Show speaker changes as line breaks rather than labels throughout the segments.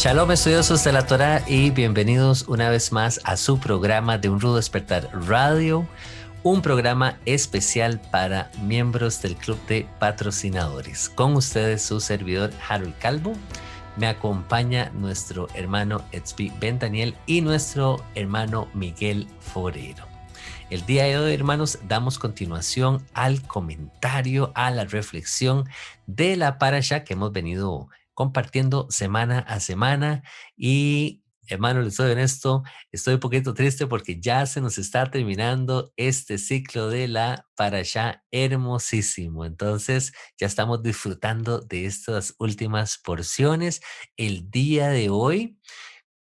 Shalom, estudiosos de la Torá, y bienvenidos una vez más a su programa de Un Rudo Despertar Radio, un programa especial para miembros del Club de Patrocinadores. Con ustedes su servidor Harold Calvo. Me acompaña nuestro hermano Etzvi Ben Daniel y nuestro hermano Miguel Forero. El día de hoy, hermanos, damos continuación al comentario, a la reflexión de la parasha que hemos venido compartiendo semana a semana. Y, hermano, les soy honesto, estoy un poquito triste porque ya se nos está terminando este ciclo de la parasha hermosísimo. Entonces, ya estamos disfrutando de estas últimas porciones. El día de hoy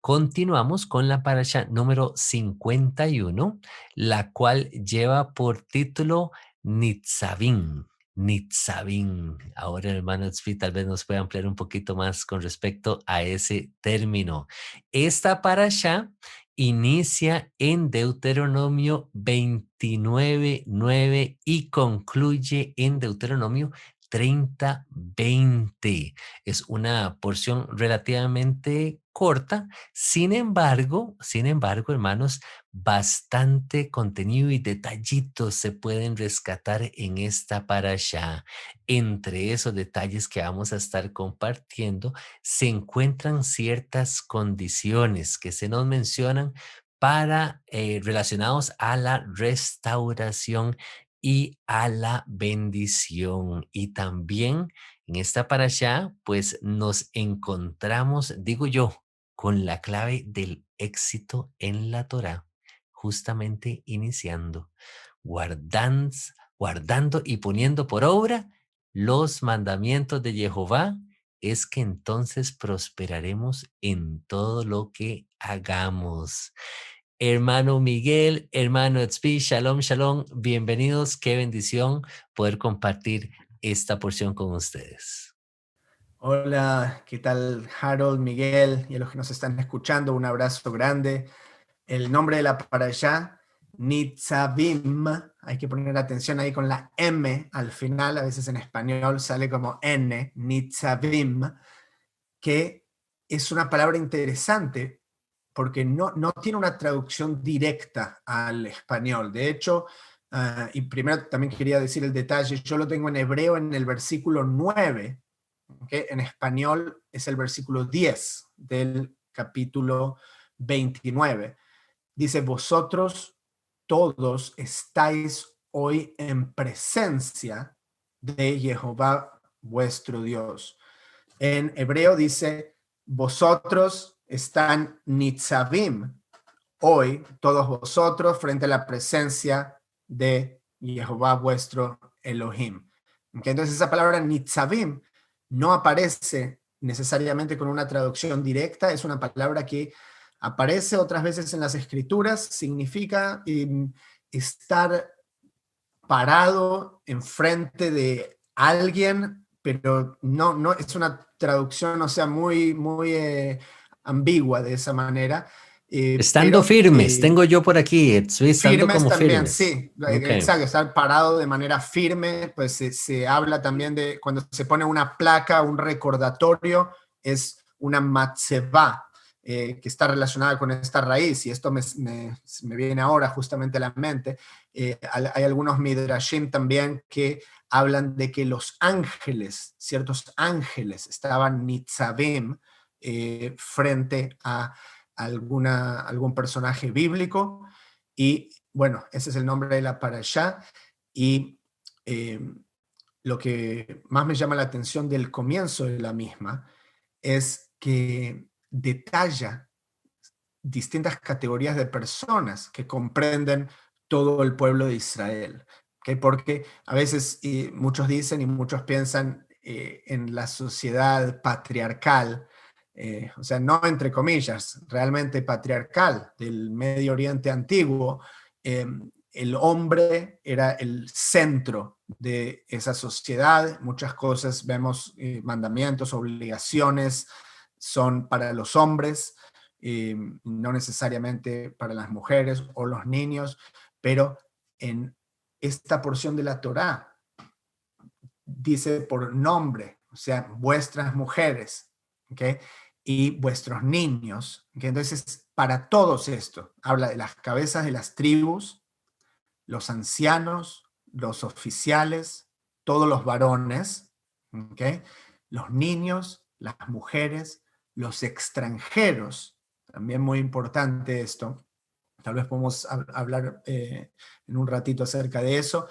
continuamos con la parasha número 51, la cual lleva por título Nitzavim. Nitzavim. Ahora el hermano Tzvi tal vez nos pueda ampliar un poquito más con respecto a ese término. Esta parasha inicia en Deuteronomio 29:9 y concluye en Deuteronomio 30:20. Es una porción relativamente corta. Sin embargo, hermanos, bastante contenido y detallitos se pueden rescatar en esta parasha. Entre esos detalles que vamos a estar compartiendo, se encuentran ciertas condiciones que se nos mencionan para relacionados a la restauración y a la bendición. Y también en esta parasha, pues nos encontramos, digo yo, con la clave del éxito en la Torá, justamente iniciando, guardando y poniendo por obra los mandamientos de Jehová, es que entonces prosperaremos en todo lo que hagamos. Hermano Miguel, hermano Etzvi, shalom, shalom, bienvenidos, qué bendición poder compartir esta porción con ustedes.
Hola, ¿qué tal Harold, Miguel y a los que nos están escuchando? Un abrazo grande. El nombre de la parashá, Nitzavim, hay que poner atención ahí con la M al final, a veces en español sale como N, Nitzavim, que es una palabra interesante porque no tiene una traducción directa al español. De hecho, y primero también quería decir el detalle, yo lo tengo en hebreo en el versículo 9, ¿okay? En español es el versículo 10 del capítulo 29. Dice, vosotros todos estáis hoy en presencia de Jehová vuestro Dios. En hebreo dice, vosotros están nitzavim, hoy todos vosotros frente a la presencia de Jehová vuestro Elohim. ¿Okay? Entonces esa palabra nitzavim no aparece necesariamente con una traducción directa, es una palabra que aparece otras veces en las escrituras, significa estar parado enfrente de alguien, pero no es una traducción, o sea, muy ambigua de esa manera.
Estando firmes, tengo yo por aquí, estoy estando
Firmes
como
también,
firmes.
sí,
Okay.
exacto, estar parado de manera firme, pues se habla también de cuando se pone una placa, un recordatorio, es una matzevá, que está relacionada con esta raíz, y esto me viene ahora justamente a la mente. Hay algunos midrashim también que hablan de que los ángeles, ciertos ángeles, estaban nitzavim frente a algún personaje bíblico, y bueno, ese es el nombre de la parashá. Y lo que más me llama la atención del comienzo de la misma es que detalla distintas categorías de personas que comprenden todo el pueblo de Israel. ¿Okay? Porque a veces muchos dicen y muchos piensan en la sociedad patriarcal, o sea, no entre comillas, realmente patriarcal del Medio Oriente antiguo. El hombre era el centro de esa sociedad. Muchas cosas, vemos mandamientos, obligaciones, son para los hombres, no necesariamente para las mujeres o los niños, pero en esta porción de la Torá dice por nombre, o sea, vuestras mujeres, ¿okay? y vuestros niños. ¿Okay? Entonces, para todos esto, habla de las cabezas de las tribus, los ancianos, los oficiales, todos los varones, ¿okay? Los niños, las mujeres, los extranjeros, también muy importante esto. Tal vez podemos hablar en un ratito acerca de eso.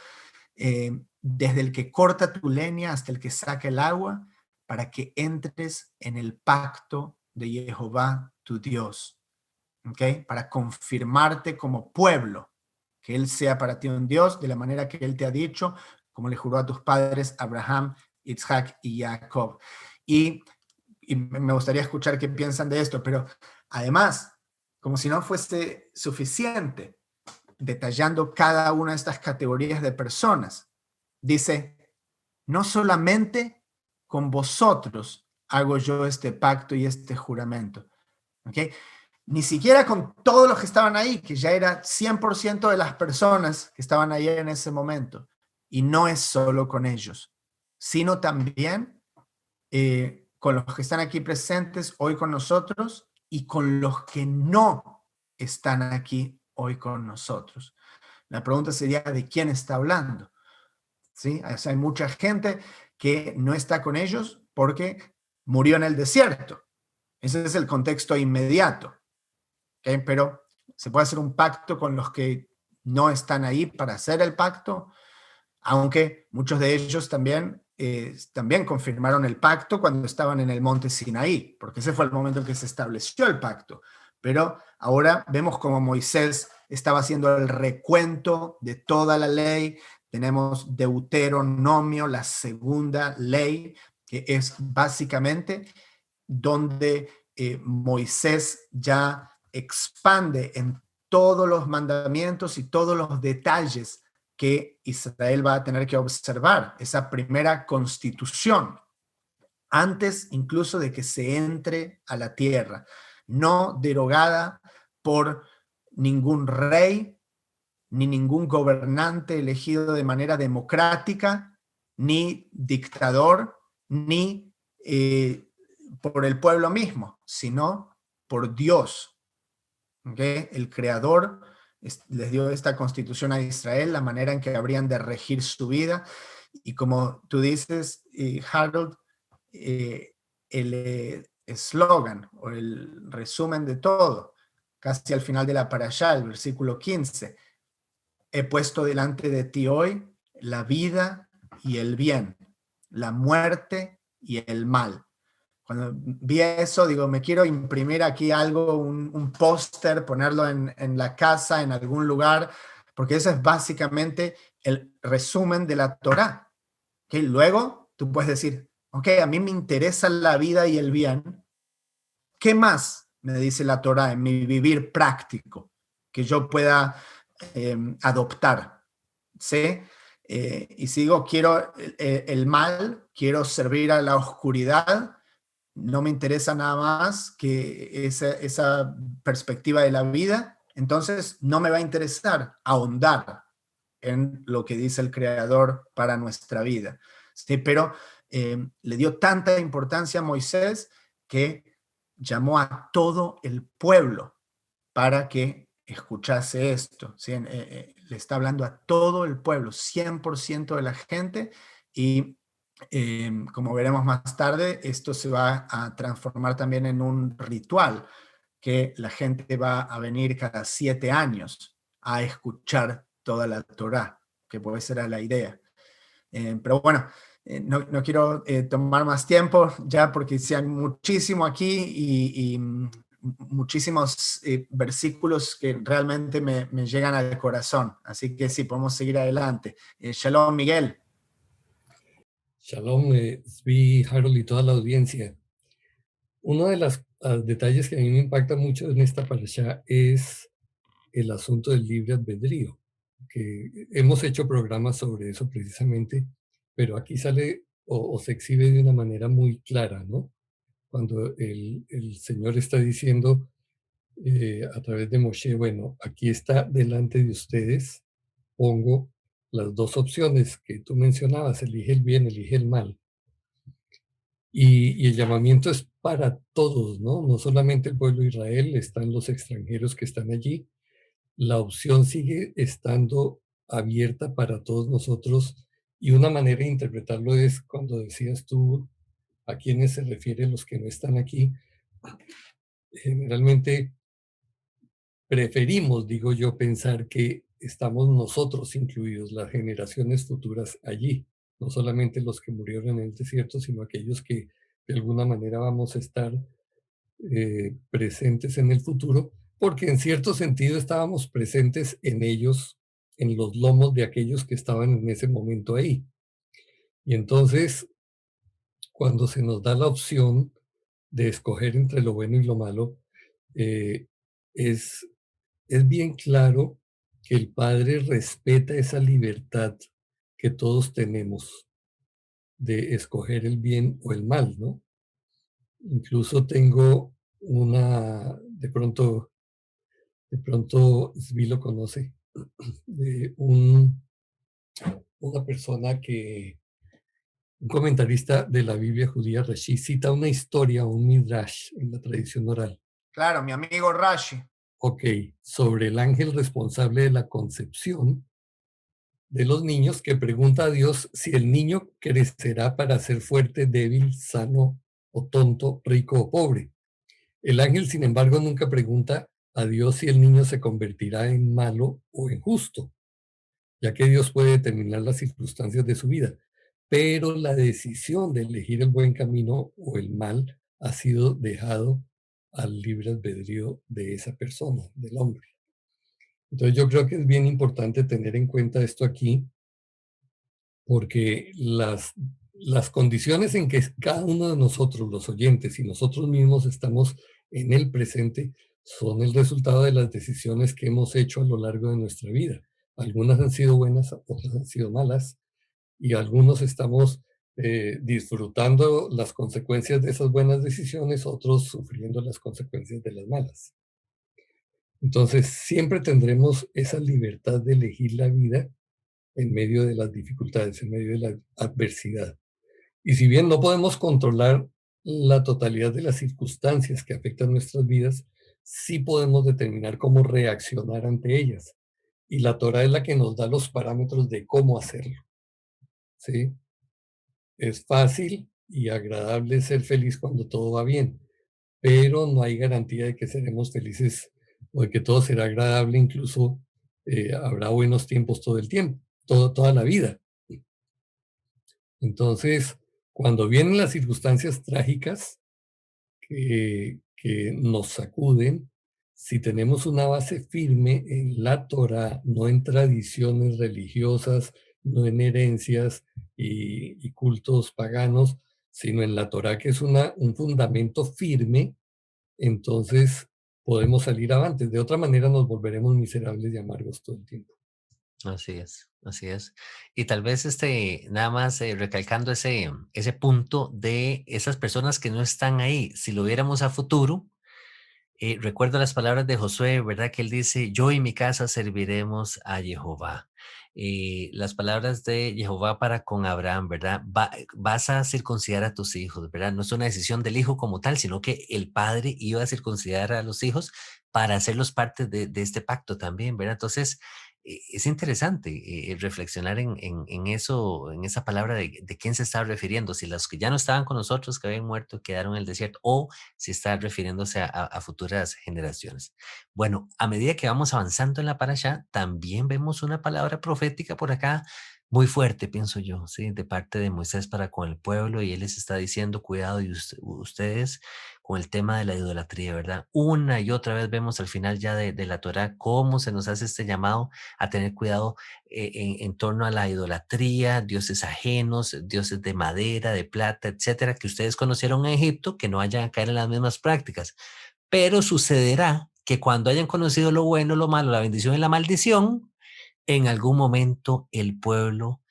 Desde el que corta tu leña hasta el que saca el agua, para que entres en el pacto de Jehová tu Dios, ¿okay? Para confirmarte como pueblo, que Él sea para ti un Dios de la manera que Él te ha dicho, como le juró a tus padres Abraham, Isaac y Jacob. Y me gustaría escuchar qué piensan de esto, pero además, como si no fuese suficiente, detallando cada una de estas categorías de personas, dice, no solamente con vosotros hago yo este pacto y este juramento, ¿okay? Ni siquiera con todos los que estaban ahí, que ya era 100% de las personas que estaban ahí en ese momento. Y no es solo con ellos, sino también con los que están aquí presentes hoy con nosotros y con los que no están aquí hoy con nosotros. La pregunta sería, ¿de quién está hablando? ¿Sí? O sea, hay mucha gente que no está con ellos porque murió en el desierto. Ese es el contexto inmediato. ¿Okay? Pero se puede hacer un pacto con los que no están ahí para hacer el pacto, aunque muchos de ellos también confirmaron el pacto cuando estaban en el monte Sinaí, porque ese fue el momento en que se estableció el pacto. Pero ahora vemos como Moisés estaba haciendo el recuento de toda la ley. Tenemos Deuteronomio, la segunda ley, que es básicamente donde Moisés ya expande en todos los mandamientos y todos los detalles que Israel va a tener que observar, esa primera constitución, antes incluso de que se entre a la tierra, no derogada por ningún rey, ni ningún gobernante elegido de manera democrática, ni dictador, ni por el pueblo mismo, sino por Dios. ¿Okay? El Creador les dio esta constitución a Israel, la manera en que habrían de regir su vida. Y como tú dices, Harold, el eslogan o el resumen de todo, casi al final de la parashá, el versículo 15, he puesto delante de ti hoy la vida y el bien, la muerte y el mal. Cuando vi eso, digo, me quiero imprimir aquí algo, un póster, ponerlo en la casa, en algún lugar, porque ese es básicamente el resumen de la Torá. ¿Okay? Luego tú puedes decir, ok, a mí me interesa la vida y el bien. ¿Qué más me dice la Torá en mi vivir práctico que yo pueda adoptar? ¿Sí? Y sigo, quiero el mal, quiero servir a la oscuridad, no me interesa nada más que esa perspectiva de la vida, entonces no me va a interesar ahondar en lo que dice el Creador para nuestra vida. ¿Sí? Pero le dio tanta importancia a Moisés que llamó a todo el pueblo para que escuchase esto. ¿Sí? Le está hablando a todo el pueblo, 100% de la gente, y como veremos más tarde, esto se va a transformar también en un ritual, que la gente va a venir cada 7 años a escuchar toda la Torá, que puede ser la idea. Pero bueno, no quiero tomar más tiempo ya porque hay muchísimo aquí y muchísimos versículos que realmente me llegan al corazón. Así que sí, podemos seguir adelante. Shalom, Miguel.
Shalom, Zvi, Harold y toda la audiencia. Uno de los detalles que a mí me impacta mucho en esta parasha es el asunto del libre albedrío, que hemos hecho programas sobre eso precisamente, pero aquí sale o se exhibe de una manera muy clara, ¿no? Cuando el Señor está diciendo a través de Moshe, bueno, aquí está delante de ustedes, pongo las dos opciones que tú mencionabas, elige el bien, elige el mal. Y el llamamiento es para todos, ¿no? No solamente el pueblo de Israel, están los extranjeros que están allí. La opción sigue estando abierta para todos nosotros y una manera de interpretarlo es cuando decías tú a quiénes se refieren los que no están aquí. Generalmente preferimos, digo yo, pensar que estamos nosotros incluidos, las generaciones futuras allí, no solamente los que murieron en el desierto, sino aquellos que de alguna manera vamos a estar presentes en el futuro, porque en cierto sentido estábamos presentes en ellos, en los lomos de aquellos que estaban en ese momento ahí. Y entonces, cuando se nos da la opción de escoger entre lo bueno y lo malo, eh, es, es bien claro que el Padre respeta esa libertad que todos tenemos de escoger el bien o el mal, ¿no? Incluso tengo de pronto Svi lo conoce, de una persona un comentarista de la Biblia judía, Rashi, cita una historia, un midrash en la tradición oral.
Claro, mi amigo Rashi.
Ok, sobre el ángel responsable de la concepción de los niños que pregunta a Dios si el niño crecerá para ser fuerte, débil, sano o tonto, rico o pobre. El ángel, sin embargo, nunca pregunta a Dios si el niño se convertirá en malo o en justo, ya que Dios puede determinar las circunstancias de su vida. Pero la decisión de elegir el buen camino o el mal ha sido dejado al libre albedrío de esa persona, del hombre. Entonces yo creo que es bien importante tener en cuenta esto aquí, porque las condiciones en que cada uno de nosotros, los oyentes y nosotros mismos estamos en el presente, son el resultado de las decisiones que hemos hecho a lo largo de nuestra vida. Algunas han sido buenas, otras han sido malas, y algunos estamos disfrutando las consecuencias de esas buenas decisiones, otros sufriendo las consecuencias de las malas. Entonces, siempre tendremos esa libertad de elegir la vida en medio de las dificultades, en medio de la adversidad. Y si bien no podemos controlar la totalidad de las circunstancias que afectan nuestras vidas, sí podemos determinar cómo reaccionar ante ellas. Y la Torah es la que nos da los parámetros de cómo hacerlo. ¿Sí? Es fácil y agradable ser feliz cuando todo va bien, pero no hay garantía de que seremos felices o de que todo será agradable, incluso habrá buenos tiempos todo el tiempo, toda la vida. Entonces, cuando vienen las circunstancias trágicas que nos sacuden, si tenemos una base firme en la Torah, no en tradiciones religiosas, no en herencias y cultos paganos, sino en la Torah, que es un fundamento firme, entonces podemos salir avantes. De otra manera nos volveremos miserables y amargos todo el tiempo.
Así es, así es. Y tal vez nada más recalcando ese punto de esas personas que no están ahí, si lo viéramos a futuro, recuerdo las palabras de Josué, ¿verdad? Que él dice, yo y mi casa serviremos a Jehová. Las palabras de Jehová para con Abraham, ¿verdad? Vas a circuncidar a tus hijos, ¿verdad? No es una decisión del hijo como tal, sino que el padre iba a circuncidar a los hijos para hacerlos parte de este pacto también, ¿verdad? Entonces, es interesante reflexionar en eso, en esa palabra de quién se está refiriendo, si los que ya no estaban con nosotros, que habían muerto, quedaron en el desierto, o si está refiriéndose a futuras generaciones. Bueno, a medida que vamos avanzando en la parashá, también vemos una palabra profética por acá muy fuerte, pienso yo, ¿sí? De parte de Moisés para con el pueblo, y él les está diciendo, cuidado, y ustedes con el tema de la idolatría, ¿verdad? Una y otra vez vemos al final ya de la Torá cómo se nos hace este llamado a tener cuidado en torno a la idolatría, dioses ajenos, dioses de madera, de plata, etcétera, que ustedes conocieron en Egipto, que no vayan a caer en las mismas prácticas. Pero sucederá que cuando hayan conocido lo bueno, lo malo, la bendición y la maldición, en algún momento el pueblo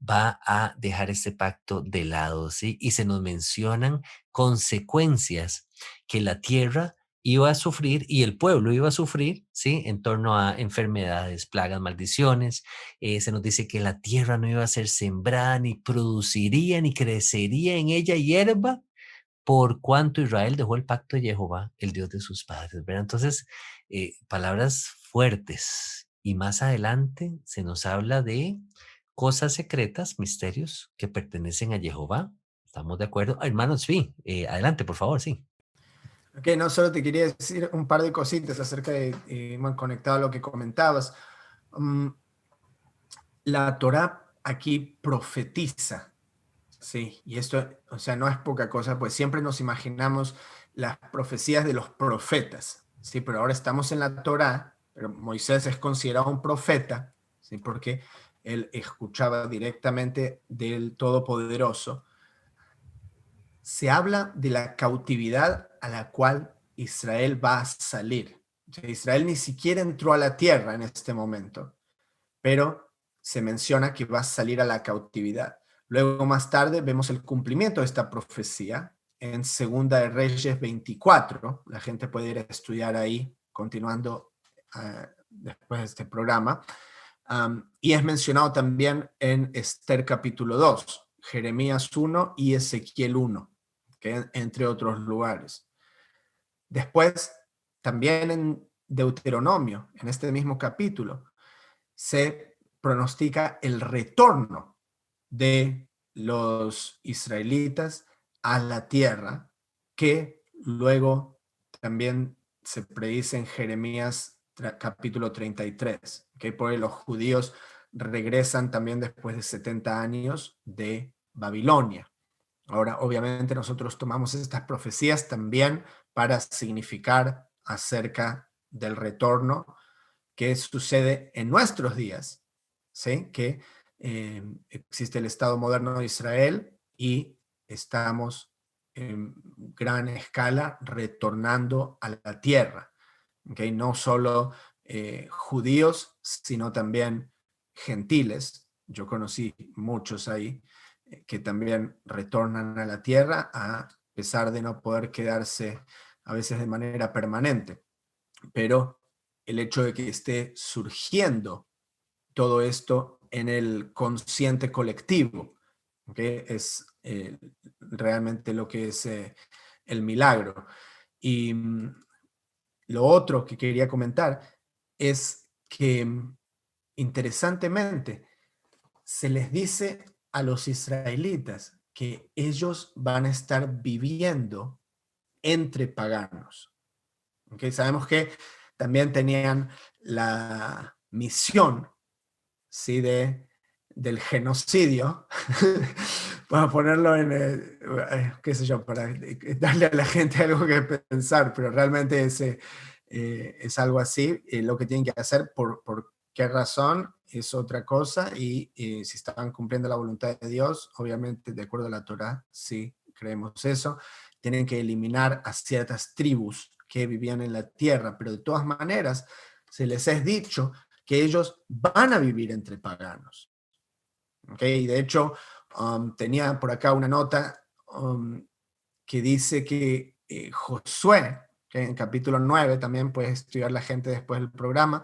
va a dejar ese pacto de lado, ¿sí? Y se nos mencionan consecuencias que la tierra iba a sufrir y el pueblo iba a sufrir, ¿sí? En torno a enfermedades, plagas, maldiciones. Se nos dice que la tierra no iba a ser sembrada, ni produciría, ni crecería en ella hierba, por cuanto Israel dejó el pacto de Jehová, el Dios de sus padres, ¿verdad? Entonces, palabras fuertes. Y más adelante se nos habla de cosas secretas, misterios que pertenecen a Jehová. ¿Estamos de acuerdo? Hermanos, sí, adelante, por favor, sí.
Ok, no, solo te quería decir un par de cositas acerca de, conectado a lo que comentabas. La Torá aquí profetiza, sí, y esto, o sea, no es poca cosa, pues siempre nos imaginamos las profecías de los profetas, sí, pero ahora estamos en la Torá, pero Moisés es considerado un profeta, sí, porque él escuchaba directamente del Todopoderoso. Se habla de la cautividad a la cual Israel va a salir. O sea, Israel ni siquiera entró a la tierra en este momento, pero se menciona que va a salir a la cautividad. Luego, más tarde, vemos el cumplimiento de esta profecía en Segunda de Reyes 24. La gente puede ir a estudiar ahí, continuando después de este programa. Y es mencionado también en Esther capítulo 2, Jeremías 1 y Ezequiel 1, entre otros lugares. Después, también en Deuteronomio, en este mismo capítulo, se pronostica el retorno de los israelitas a la tierra, que luego también se predice en Jeremías capítulo 33, que por los judíos regresan también después de 70 años de Babilonia. Ahora, obviamente, nosotros tomamos estas profecías también para significar acerca del retorno que sucede en nuestros días, ¿sí? Que existe el Estado moderno de Israel y estamos en gran escala retornando a la tierra, ¿okay? No solo judíos, sino también gentiles. Yo conocí muchos ahí que también retornan a la tierra a pesar de no poder quedarse a veces de manera permanente. Pero el hecho de que esté surgiendo todo esto en el consciente colectivo, ¿okay? Es realmente lo que es el milagro. Y lo otro que quería comentar es que, interesantemente, se les dice a los israelitas que ellos van a estar viviendo entre paganos. ¿Okay? Sabemos que también tenían la misión, ¿sí? Del genocidio, para ponerlo en, qué sé yo, para darle a la gente algo que pensar, pero realmente es algo así. Lo que tienen que hacer, por qué razón, es otra cosa, y si estaban cumpliendo la voluntad de Dios, obviamente, de acuerdo a la Torá, sí creemos eso. Tienen que eliminar a ciertas tribus que vivían en la tierra, pero de todas maneras se les es dicho que ellos van a vivir entre paganos. ¿Okay? Y de hecho, tenía por acá una nota que dice que Josué, que en capítulo 9, también puede estudiar la gente después del programa,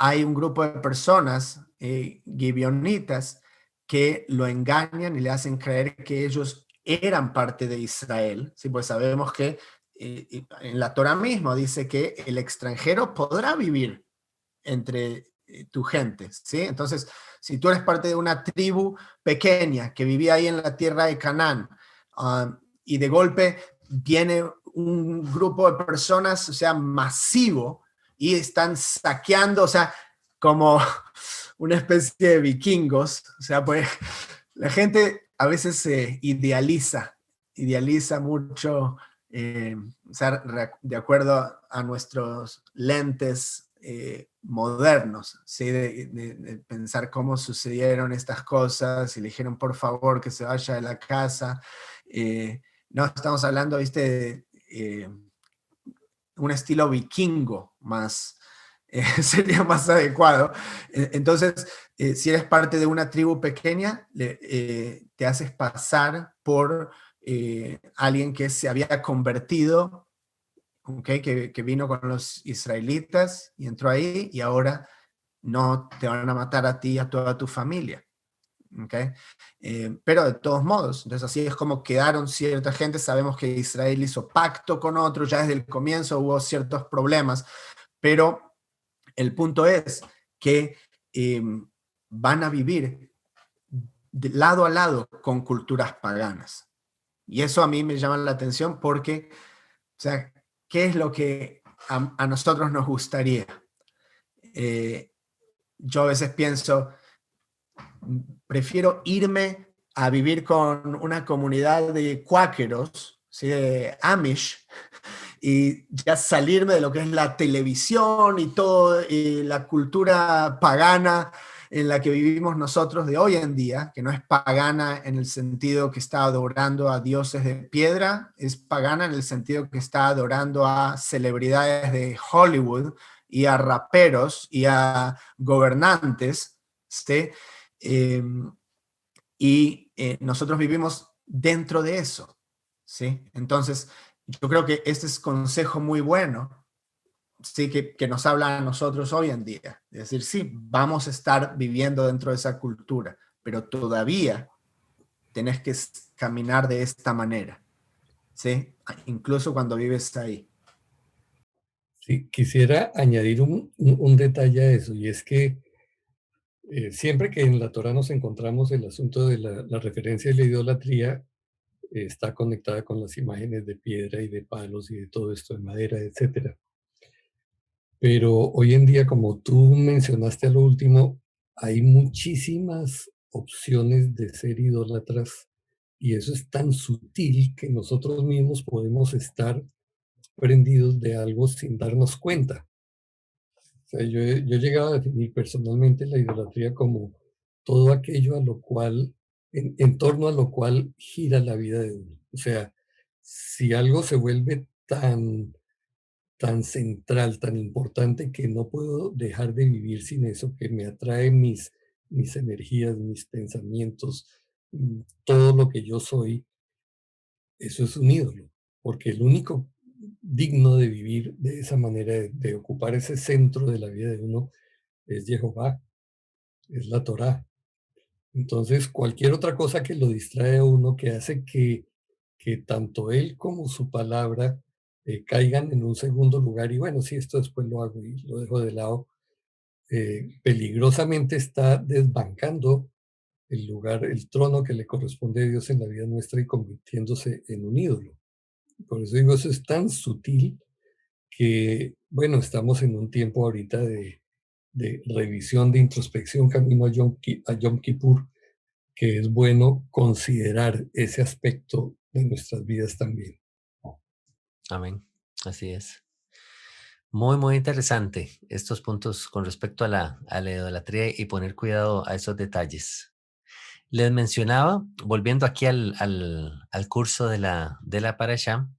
hay un grupo de personas, gibeonitas, que lo engañan y le hacen creer que ellos eran parte de Israel. ¿Sí? Pues sabemos que en la Torah mismo dice que el extranjero podrá vivir entre tu gente, ¿sí? Entonces, si tú eres parte de una tribu pequeña que vivía ahí en la tierra de Canaán, y de golpe viene un grupo de personas, o sea, masivo, y están saqueando, o sea, como una especie de vikingos, o sea, pues la gente a veces se idealiza mucho, o sea, de acuerdo a nuestros lentes modernos, ¿sí? De pensar cómo sucedieron estas cosas, y le dijeron por favor que se vaya de la casa. No, estamos hablando, ¿viste? De un estilo vikingo más, sería más adecuado. Entonces, si eres parte de una tribu pequeña, te haces pasar por alguien que se había convertido, ¿okay? Que vino con los israelitas y entró ahí, y ahora no te van a matar a ti y a toda tu familia. ¿ok? Pero de todos modos, entonces así es como quedaron cierta gente. Sabemos que Israel hizo pacto con otros, ya desde el comienzo hubo ciertos problemas, pero el punto es que van a vivir de lado a lado con culturas paganas. Y eso a mí me llama la atención porque, o sea, ¿qué es lo que a nosotros nos gustaría? Yo a veces pienso, prefiero irme a vivir con una comunidad de cuáqueros, ¿sí? De Amish, y ya salirme de lo que es la televisión y todo, y la cultura pagana en la que vivimos nosotros de hoy en día, que no es pagana en el sentido que está adorando a dioses de piedra, es pagana en el sentido que está adorando a celebridades de Hollywood y a raperos y a gobernantes, ¿sí? Nosotros vivimos dentro de eso, ¿sí? Entonces, yo creo que este es consejo muy bueno, sí, que nos habla a nosotros hoy en día. Es decir, sí, vamos a estar viviendo dentro de esa cultura, pero todavía tenés que caminar de esta manera, ¿sí? Incluso cuando vives ahí.
Sí, quisiera añadir un detalle a eso, y es que siempre que en la Torá nos encontramos el asunto de la referencia de la idolatría, está conectada con las imágenes de piedra y de palos y de todo esto de madera, etcétera. Pero hoy en día, como tú mencionaste a lo último, hay muchísimas opciones de ser idólatras y eso es tan sutil que nosotros mismos podemos estar prendidos de algo sin darnos cuenta. O sea, yo he llegado a definir personalmente la idolatría como todo aquello a lo cual, en torno a lo cual gira la vida de uno. O sea, si algo se vuelve tan central, tan importante que no puedo dejar de vivir sin eso, que me atrae mis energías, mis pensamientos, todo lo que yo soy, eso es un ídolo, porque el único digno de vivir de esa manera, de ocupar ese centro de la vida de uno, es Jehová, es la Torá. Entonces, cualquier otra cosa que lo distrae a uno, que hace que tanto él como su palabra caigan en un segundo lugar, y bueno, sí, esto después lo hago y lo dejo de lado, peligrosamente está desbancando el lugar, el trono que le corresponde a Dios en la vida nuestra y convirtiéndose en un ídolo. Por eso digo, eso es tan sutil que, bueno, estamos en un tiempo ahorita de revisión, de introspección, camino a Yom Kippur, que es bueno considerar ese aspecto de nuestras vidas también.
Amén. Así es. Muy, muy interesante estos puntos con respecto a la idolatría y poner cuidado a esos detalles. Les mencionaba, volviendo aquí al curso de la Parashá,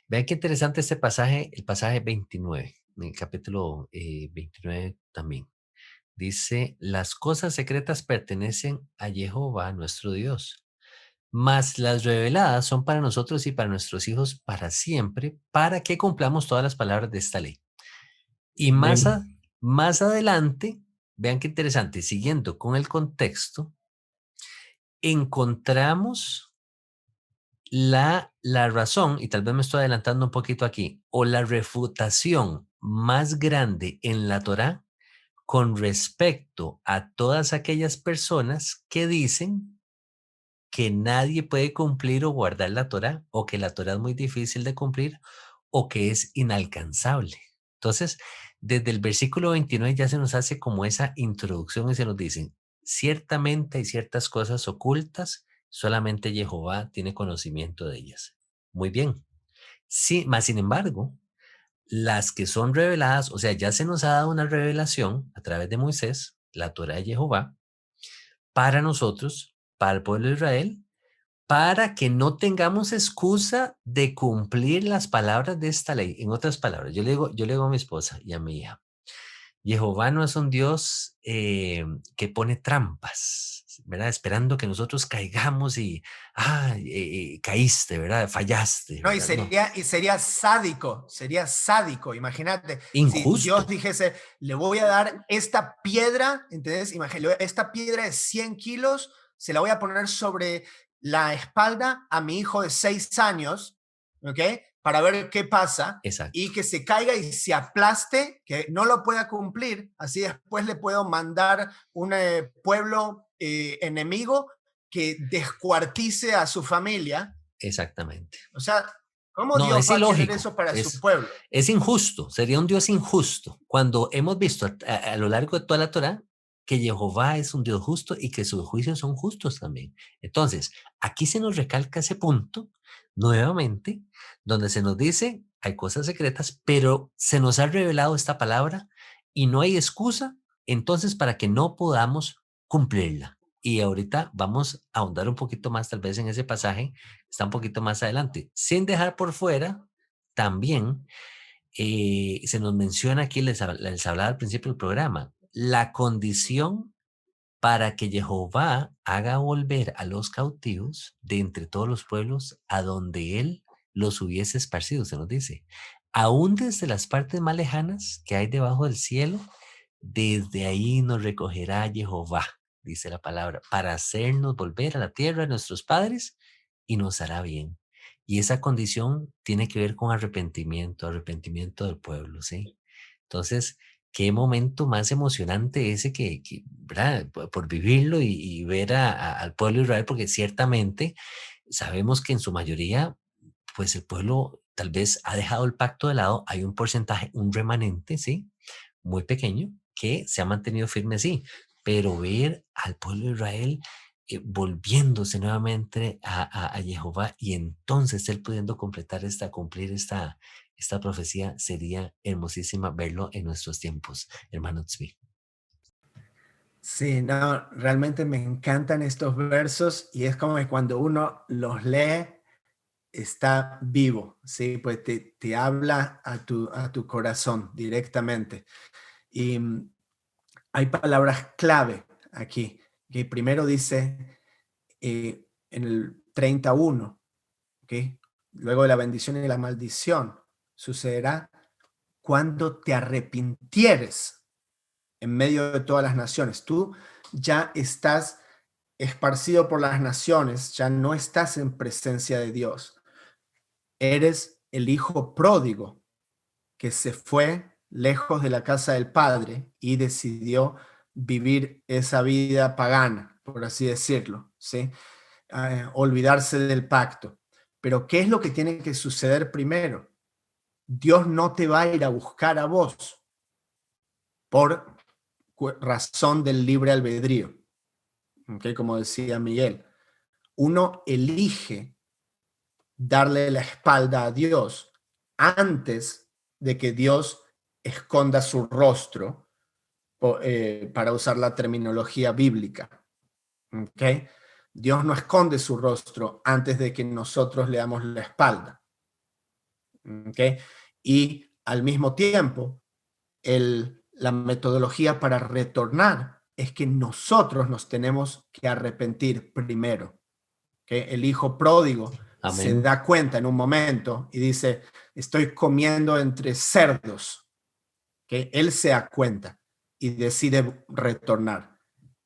vean qué interesante este pasaje, el pasaje 29, en el capítulo 29 también. Dice, las cosas secretas pertenecen a Jehová, nuestro Dios, mas las reveladas son para nosotros y para nuestros hijos para siempre, para que cumplamos todas las palabras de esta ley. Y más adelante, vean qué interesante, siguiendo con el contexto, encontramos la razón, y tal vez me estoy adelantando un poquito aquí, o la refutación más grande en la Torá con respecto a todas aquellas personas que dicen que nadie puede cumplir o guardar la Torá, o que la Torá es muy difícil de cumplir, o que es inalcanzable. Entonces, desde el versículo 29 ya se nos hace como esa introducción y se nos dicen, ciertamente hay ciertas cosas ocultas, solamente Jehová tiene conocimiento de ellas. Muy bien. Sí, más sin embargo, las que son reveladas, o sea, ya se nos ha dado una revelación a través de Moisés, la Torá de Jehová, para nosotros, para el pueblo de Israel, para que no tengamos excusa de cumplir las palabras de esta ley. En otras palabras, yo le digo a mi esposa y a mi hija, Jehová no es un Dios que pone trampas, ¿verdad? Esperando que nosotros caigamos y, caíste, ¿verdad? Fallaste,
No,
¿verdad? No,
y sería sádico, imagínate, si Dios
injusto.
dijese, le voy a dar esta piedra, ¿entendés? Imagínate, esta piedra de 100 kilos, se la voy a poner sobre la espalda a mi hijo de 6 años, ¿ok? Para ver qué pasa.
Exacto.
Y que se caiga y se aplaste, que no lo pueda cumplir, así después le puedo mandar un pueblo enemigo que descuartice a su familia.
Exactamente.
O sea, ¿cómo
No,
Dios
es
va a querer
ilógico,
eso para su pueblo?
es injusto, sería un Dios injusto. Cuando hemos visto a lo largo de toda la Torá que Jehová es un Dios justo y que sus juicios son justos también. Entonces, aquí se nos recalca ese punto nuevamente, donde se nos dice, hay cosas secretas, pero se nos ha revelado esta palabra y no hay excusa, entonces, para que no podamos cumplirla. Y ahorita vamos a ahondar un poquito más, tal vez en ese pasaje, está un poquito más adelante, sin dejar por fuera también, se nos menciona aquí, les hablaba al principio del programa, la condición para que Jehová haga volver a los cautivos de entre todos los pueblos a donde él los hubiese esparcido, se nos dice, aún desde las partes más lejanas que hay debajo del cielo, desde ahí nos recogerá Jehová, dice la palabra, para hacernos volver a la tierra de nuestros padres y nos hará bien. Y esa condición tiene que ver con arrepentimiento del pueblo, ¿sí? Entonces, qué momento más emocionante ese ¿verdad? Por vivirlo y ver al pueblo de Israel, porque ciertamente sabemos que en su mayoría, pues el pueblo tal vez ha dejado el pacto de lado, hay un porcentaje, un remanente, ¿sí? Muy pequeño, que se ha mantenido firme, sí, pero ver al pueblo de Israel volviéndose nuevamente a Jehová y entonces él pudiendo cumplir esta profecía, sería hermosísima verlo en nuestros tiempos, hermano Tzvi.
Sí, no, realmente me encantan estos versos y es como que cuando uno los lee, está vivo, ¿sí? Pues te habla a tu corazón directamente. Y hay palabras clave aquí, que primero dice en el 31, ¿okay? Luego de la bendición y la maldición, sucederá cuando te arrepintieres en medio de todas las naciones. Tú ya estás esparcido por las naciones, ya no estás en presencia de Dios. Eres el hijo pródigo que se fue lejos de la casa del padre y decidió vivir esa vida pagana, por así decirlo, ¿sí? Olvidarse del pacto. Pero ¿qué es lo que tiene que suceder primero? Dios no te va a ir a buscar a vos por razón del libre albedrío, ¿okay? Como decía Miguel. Uno elige darle la espalda a Dios antes de que Dios esconda su rostro, para usar la terminología bíblica. ¿Okay? Dios no esconde su rostro antes de que nosotros le damos la espalda. ¿Okay? Y al mismo tiempo, la metodología para retornar es que nosotros nos tenemos que arrepentir primero. ¿Okay? El hijo pródigo se
Amén.
da cuenta en un momento y dice, estoy comiendo entre cerdos. ¿Okay? Él se da cuenta y decide retornar.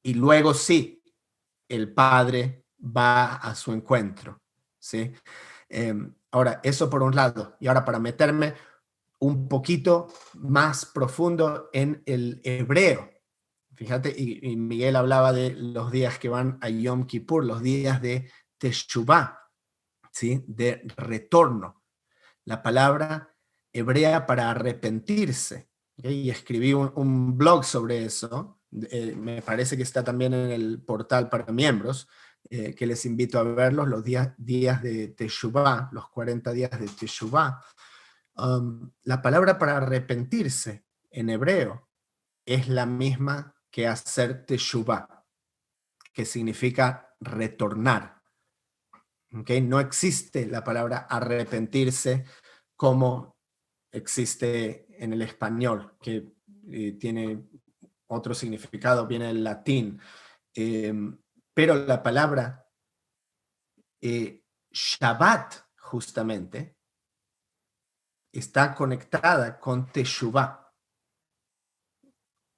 Y luego sí, el padre va a su encuentro. ¿Sí? Ahora, eso por un lado. Y ahora para meterme un poquito más profundo en el hebreo. Fíjate, y Miguel hablaba de los días que van a Yom Kippur, los días de Teshuvah, ¿sí? De retorno. La palabra hebrea para arrepentirse. ¿Okay? Y escribí un blog sobre eso. Me parece que está también en el portal para miembros, que les invito a verlos, los días de Teshuvah, los 40 días de Teshuvah. La palabra para arrepentirse en hebreo es la misma que hacer teshuvah, que significa retornar. ¿Okay? No existe la palabra arrepentirse como existe en el español, que tiene otro significado, viene del latín. Pero la palabra Shabbat, justamente, está conectada con teshuvah.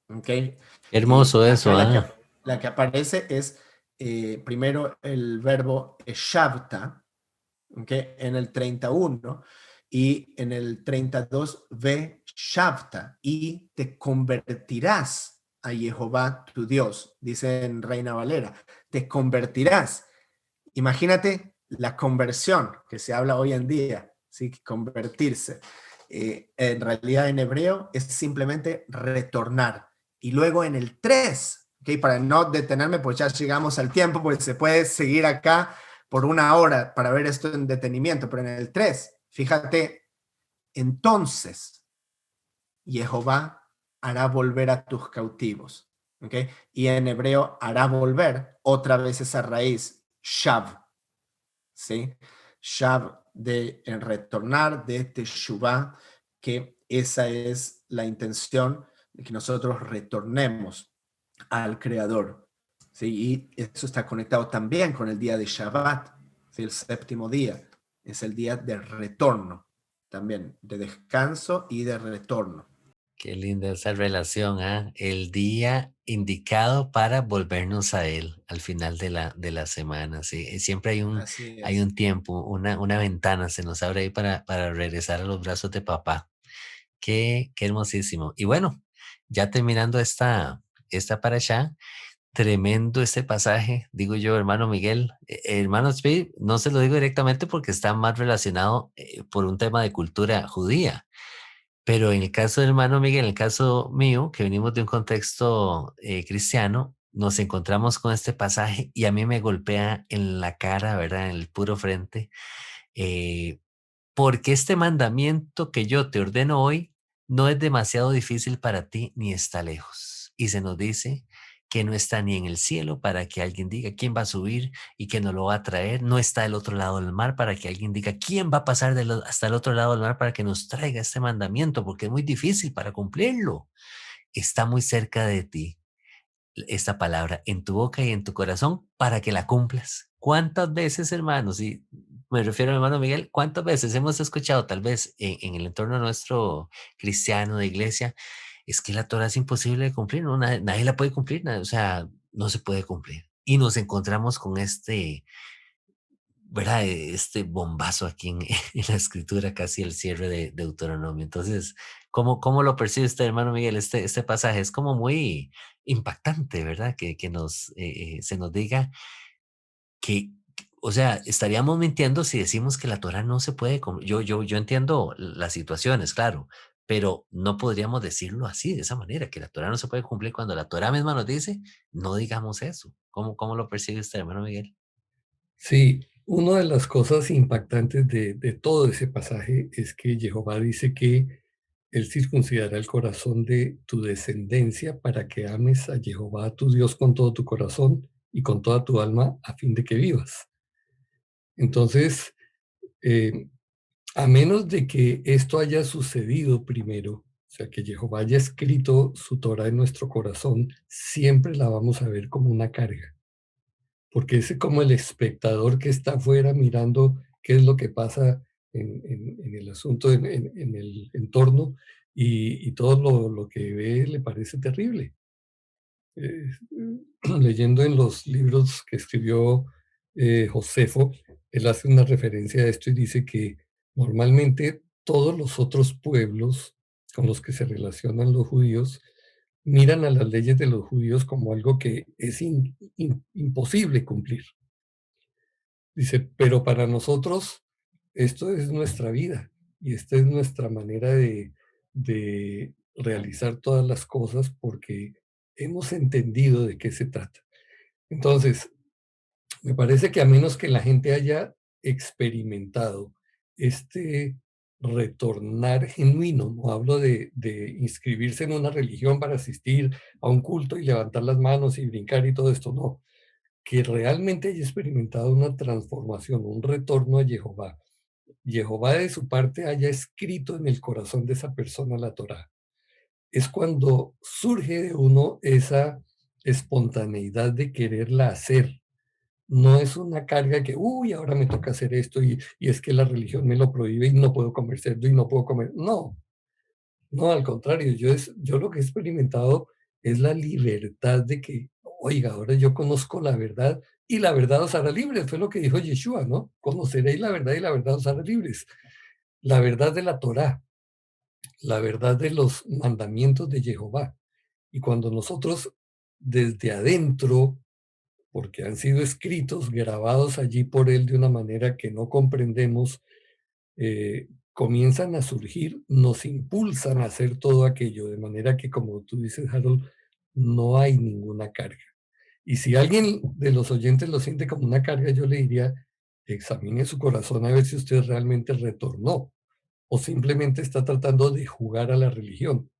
¿Okay? Y
Hermoso
acá
eso,
la que aparece es primero el verbo shavta, ¿okay? En el 31 y en el 32 ve shavta y te convertirás a Jehová tu Dios, dice en Reina Valera, te convertirás. Imagínate la conversión que se habla hoy en día, ¿sí? Convertirse. En realidad en hebreo es simplemente retornar. Y luego en el 3, ¿okay? Para no detenerme, pues ya llegamos al tiempo, pues se puede seguir acá por una hora para ver esto en detenimiento, pero en el 3, fíjate, entonces Jehová hará volver a tus cautivos. ¿Okay? Y en hebreo hará volver otra vez esa raíz, shav, ¿sí? Shav de en retornar, de teshuvah, que esa es la intención de que nosotros retornemos al Creador, ¿sí? Y eso está conectado también con el día de Shabbat, ¿sí? El séptimo día es el día de retorno, también de descanso y de retorno.
Qué linda esa relación, ¿ah? El día indicado para volvernos a Él al final de la semana, ¿sí? Siempre
Así
hay
es.
un tiempo, una ventana se nos abre ahí para regresar a los brazos de papá. Qué hermosísimo. Y bueno, ya terminando esta parashá, tremendo este pasaje, digo yo, hermano Miguel. Hermano Zvi, no se lo digo directamente porque está más relacionado por un tema de cultura judía. Pero en el caso del hermano Miguel, en el caso mío, que venimos de un contexto cristiano, nos encontramos con este pasaje y a mí me golpea en la cara, ¿verdad? En el puro frente, eh, porque este mandamiento que yo te ordeno hoy no es demasiado difícil para ti ni está lejos. Y se nos dice que no está ni en el cielo para que alguien diga quién va a subir y quién nos lo va a traer. No está del otro lado del mar para que alguien diga quién va a pasar hasta el otro lado del mar para que nos traiga este mandamiento, porque es muy difícil para cumplirlo. Está muy cerca de ti esta palabra en tu boca y en tu corazón para que la cumplas. ¿Cuántas veces, hermanos? Y me refiero al hermano Miguel, ¿cuántas veces hemos escuchado, tal vez en el entorno nuestro cristiano de iglesia, es que la Torah es imposible de cumplir, ¿no? Nadie la puede cumplir, o sea, no se puede cumplir. Y nos encontramos con ¿verdad? Este bombazo aquí en la escritura, casi el cierre de Deuteronomio. Entonces, cómo lo percibe usted, hermano Miguel? Este pasaje es como muy impactante, ¿verdad? Que se nos diga que, o sea, estaríamos mintiendo si decimos que la Torah no se puede. Yo entiendo las situaciones, claro, pero no podríamos decirlo así, de esa manera, que la Torah no se puede cumplir cuando la Torah misma nos dice, no digamos eso. ¿Cómo lo percibe usted, hermano Miguel?
Sí, una de las cosas impactantes de todo ese pasaje es que Jehová dice que Él circuncidará el corazón de tu descendencia para que ames a Jehová tu Dios con todo tu corazón y con toda tu alma a fin de que vivas. Entonces, eh, a menos de que esto haya sucedido primero, o sea, que Jehová haya escrito su Torah en nuestro corazón, siempre la vamos a ver como una carga, porque es como el espectador que está afuera mirando qué es lo que pasa en el asunto, en el entorno, y todo lo que ve le parece terrible. Eh, Leyendo en los libros que escribió Josefo, él hace una referencia a esto y dice que normalmente todos los otros pueblos con los que se relacionan los judíos miran a las leyes de los judíos como algo que es imposible cumplir. Dice, pero para nosotros esto es nuestra vida y esta es nuestra manera de realizar todas las cosas porque hemos entendido de qué se trata. Entonces, me parece que a menos que la gente haya experimentado este retornar genuino, no hablo de inscribirse en una religión para asistir a un culto y levantar las manos y brincar y todo esto, no, que realmente haya experimentado una transformación, un retorno a Jehová. Jehová de su parte haya escrito en el corazón de esa persona la Torá. Es cuando surge de uno esa espontaneidad de quererla hacer. No es una carga que, uy, ahora me toca hacer esto y es que la religión me lo prohíbe y no puedo comer cerdo y no puedo comer. No, no, al contrario, yo lo que he experimentado es la libertad de que, oiga, ahora yo conozco la verdad y la verdad os hará libres, fue lo que dijo Yeshua, ¿no? Conoceréis la verdad y la verdad os hará libres. La verdad de la Torá, la verdad de los mandamientos de Jehová. Y cuando nosotros desde adentro, porque han sido escritos, grabados allí por él de una manera que no comprendemos, comienzan a surgir, nos impulsan a hacer todo aquello, de manera que, como tú dices, Harold, no hay ninguna carga. Y si alguien de los oyentes lo siente como una carga, yo le diría, examine su corazón a ver si usted realmente retornó o simplemente está tratando de jugar a la religión.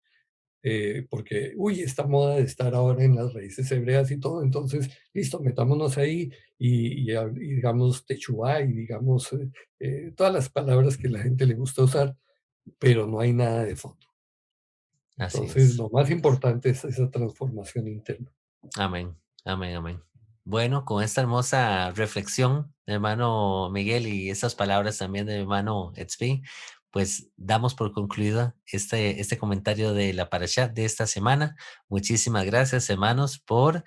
Porque, uy, esta moda de estar ahora en las raíces hebreas y todo, entonces, listo, metámonos ahí y digamos techubá y digamos todas las palabras que la gente le gusta usar, pero no hay nada de fondo.
Así
Entonces,
es.
lo más importante es esa transformación interna.
Amén, amén, amén. Bueno, con esta hermosa reflexión, hermano Miguel, y estas palabras también de mi hermano Etzvi, pues damos por concluida este comentario de la parashá de esta semana. Muchísimas gracias, hermanos, por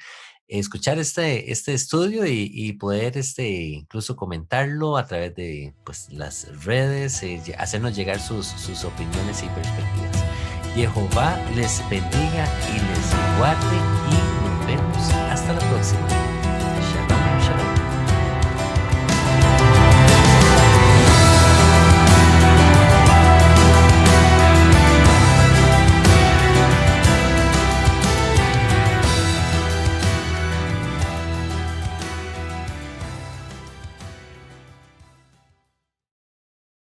escuchar este estudio y poder incluso comentarlo a través de pues, las redes, hacernos llegar sus opiniones y perspectivas. Jehová les bendiga y les guarde